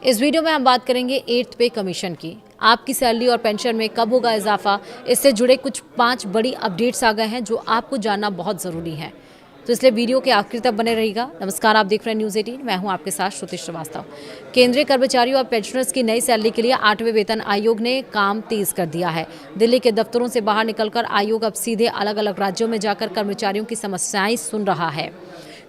इस वीडियो में हम बात करेंगे 8th पे कमीशन की। आपकी सैलरी और पेंशन में कब होगा इजाफा, इससे जुड़े कुछ 5 बड़ी अपडेट्स आ गए हैं जो आपको जानना बहुत ज़रूरी है। तो इसलिए वीडियो के आखिर तक बने रहिएगा। नमस्कार, आप देख रहे हैं न्यूज़ 18। मैं हूं आपके साथ श्रुति श्रीवास्तव। केंद्रीय कर्मचारियों और पेंशनर्स की नई सैलरी के लिए 8वें वेतन आयोग ने काम तेज कर दिया है। दिल्ली के दफ्तरों से बाहर निकलकर आयोग अब सीधे अलग अलग राज्यों में जाकर कर्मचारियों की समस्याएं सुन रहा है।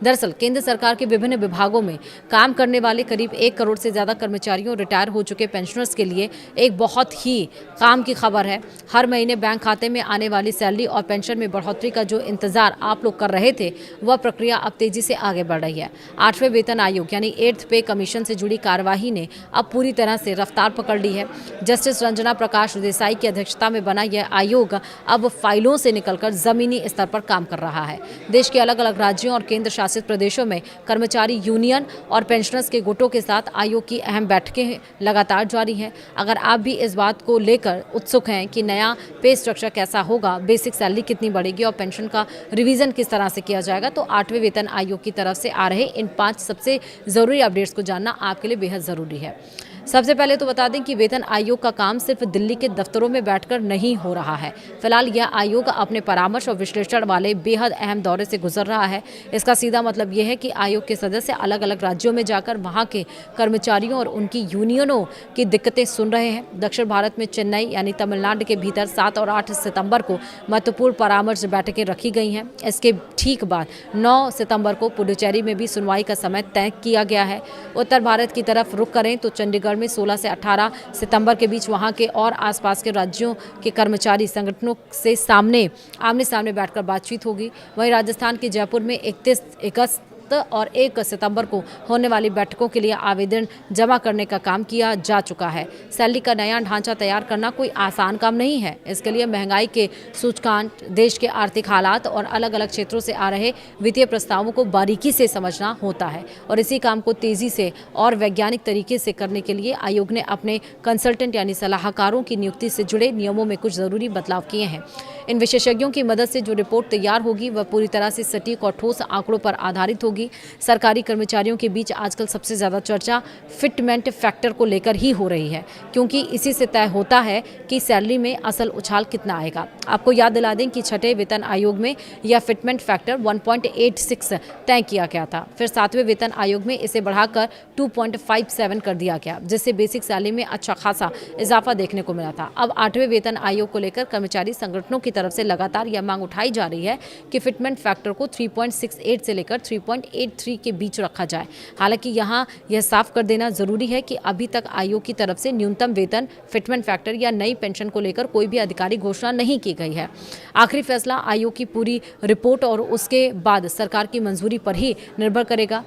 दरअसल केंद्र सरकार के विभिन्न विभागों में काम करने वाले करीब 1 करोड़ से ज़्यादा कर्मचारियों और रिटायर हो चुके पेंशनर्स के लिए एक बहुत ही काम की खबर है। हर महीने बैंक खाते में आने वाली सैलरी और पेंशन में बढ़ोतरी का जो इंतजार आप लोग कर रहे थे, वह प्रक्रिया अब तेजी से आगे बढ़ रही है। 8वें वेतन आयोग यानी 8th पे कमीशन से जुड़ी कार्यवाही ने अब पूरी तरह से रफ्तार पकड़ ली है। जस्टिस रंजना प्रकाश देसाई की अध्यक्षता में बना यह आयोग अब फाइलों से निकलकर जमीनी स्तर पर काम कर रहा है। देश के अलग अलग राज्यों और केंद्र शासित प्रदेशों में कर्मचारी यूनियन और पेंशनर्स के गुटों के साथ आयोग की अहम बैठकें लगातार जारी हैं। अगर आप भी इस बात को लेकर उत्सुक हैं कि नया पे स्ट्रक्चर कैसा होगा, बेसिक सैलरी कितनी बढ़ेगी और पेंशन का रिवीजन किस तरह से किया जाएगा, तो 8वें वेतन आयोग की तरफ से आ रहे इन 5 सबसे जरूरी अपडेट्स को जानना आपके लिए बेहद जरूरी है। सबसे पहले तो बता दें कि वेतन आयोग का काम सिर्फ दिल्ली के दफ्तरों में बैठकर नहीं हो रहा है। फिलहाल यह आयोग अपने परामर्श और विश्लेषण वाले बेहद अहम दौरे से गुजर रहा है। इसका सीधा मतलब यह है कि आयोग के सदस्य अलग अलग राज्यों में जाकर वहां के कर्मचारियों और उनकी यूनियनों की दिक्कतें सुन रहे हैं। दक्षिण भारत में चेन्नई यानी तमिलनाडु के भीतर 7 और 8 सितंबर को महत्वपूर्ण परामर्श बैठकें रखी गई हैं। इसके ठीक बाद 9 सितंबर को पुडुचेरी में भी सुनवाई का समय तय किया गया है। उत्तर भारत की तरफ रुख करें तो चंडीगढ़ में 16 से 18 सितंबर के बीच वहां के और आसपास के राज्यों के कर्मचारी संगठनों से आमने सामने बैठकर बातचीत होगी। वहीं राजस्थान के जयपुर में 31 अगस्त और 1 सितंबर को होने वाली बैठकों के लिए आवेदन जमा करने का काम किया जा चुका है। सैलरी का नया ढांचा तैयार करना कोई आसान काम नहीं है। इसके लिए महंगाई के सूचकांक, देश के आर्थिक हालात और अलग अलग क्षेत्रों से आ रहे वित्तीय प्रस्तावों को बारीकी से समझना होता है और इसी काम को तेजी से और वैज्ञानिक तरीके से करने के लिए आयोग ने अपने कंसल्टेंट यानी सलाहकारों की नियुक्ति से जुड़े नियमों में कुछ जरूरी बदलाव किए हैं। इन विशेषज्ञों की मदद से जो रिपोर्ट तैयार होगी वह पूरी तरह से सटीक और ठोस आंकड़ों पर आधारित होगी। सरकारी कर्मचारियों के बीच आजकल सबसे ज्यादा चर्चा फिटमेंट फैक्टर को लेकर ही हो रही है, क्योंकि इसी से तय होता है कि सैलरी में असल उछाल कितना आएगा। आपको याद दिला दें कि 6ठे वेतन आयोग में यह फिटमेंट फैक्टर 1.86 तय किया गया था। फिर 7वें वेतन आयोग में इसे बढ़ाकर 2.57 कर दिया गया, जिससे बेसिक सैलरी में अच्छा खासा इजाफा देखने को मिला था। अब 8वें वेतन आयोग को लेकर कर्मचारी संगठनों की तरफ से लगातार यह मांग उठाई जा रही है कि फिटमेंट फैक्टर को 3.68 से लेकर 3.83 के बीच रखा जाए। हालांकि यहां यह साफ कर देना जरूरी है कि अभी तक आयोग की तरफ से न्यूनतम वेतन, फिटमेंट फैक्टर या नई पेंशन को लेकर कोई भी आधिकारिक घोषणा नहीं की गई है। आखिरी फैसला आयोग की पूरी रिपोर्ट और उसके बाद सरकार की मंजूरी पर ही निर्भर करेगा।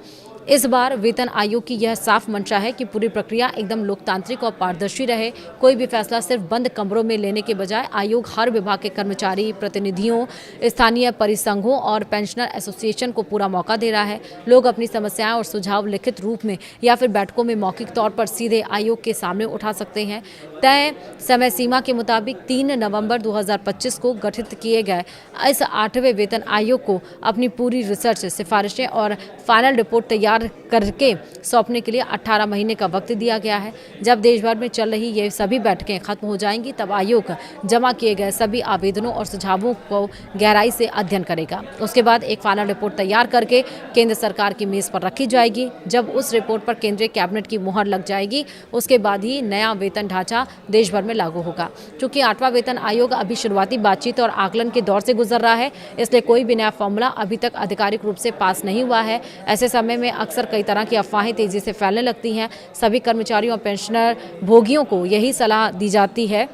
इस बार वेतन आयोग की यह साफ मंशा है कि पूरी प्रक्रिया एकदम लोकतांत्रिक और पारदर्शी रहे। कोई भी फैसला सिर्फ बंद कमरों में लेने के बजाय आयोग हर विभाग के कर्मचारी प्रतिनिधियों, स्थानीय परिसंघों और पेंशनर एसोसिएशन को पूरा मौका दे रहा है। लोग अपनी समस्याएं और सुझाव लिखित रूप में या फिर बैठकों में मौखिक तौर पर सीधे आयोग के सामने उठा सकते हैं। तय समय सीमा के मुताबिक 3 नवंबर 2025 को गठित किए गए इस 8वें वेतन आयोग को अपनी पूरी रिसर्च, सिफारिशें और फाइनल रिपोर्ट तैयार करके सौंपने के लिए 18 महीने का वक्त दिया गया है। जब देश भर में चल रही ये सभी बैठकें खत्म हो जाएंगी, तब आयोग जमा किए गए सभी आवेदनों और सुझावों को गहराई से अध्ययन करेगा। उसके बाद एक फाइनल रिपोर्ट तैयार करके केंद्र सरकार की मेज पर रखी जाएगी। जब उस रिपोर्ट पर केंद्रीय कैबिनेट की मुहर लग जाएगी, उसके बाद ही नया वेतन ढांचा देश भर में लागू होगा। चूंकि 8वां वेतन आयोग अभी शुरुआती बातचीत और आकलन के दौर से गुजर रहा है, इसलिए कोई भी नया फॉर्मूला अभी तक आधिकारिक रूप से पास नहीं हुआ है। ऐसे समय में अक्सर कई तरह की अफवाहें तेजी से फैलने लगती हैं। सभी कर्मचारियों और पेंशनर भोगियों को यही सलाह दी जाती है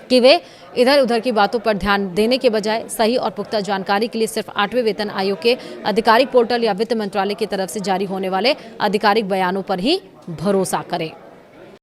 कि वे इधर उधर की बातों पर ध्यान देने के बजाय सही और पुख्ता जानकारी के लिए सिर्फ 8वें वेतन आयोग के आधिकारिक पोर्टल या वित्त मंत्रालय की तरफ से जारी होने वाले आधिकारिक बयानों पर ही भरोसा करें।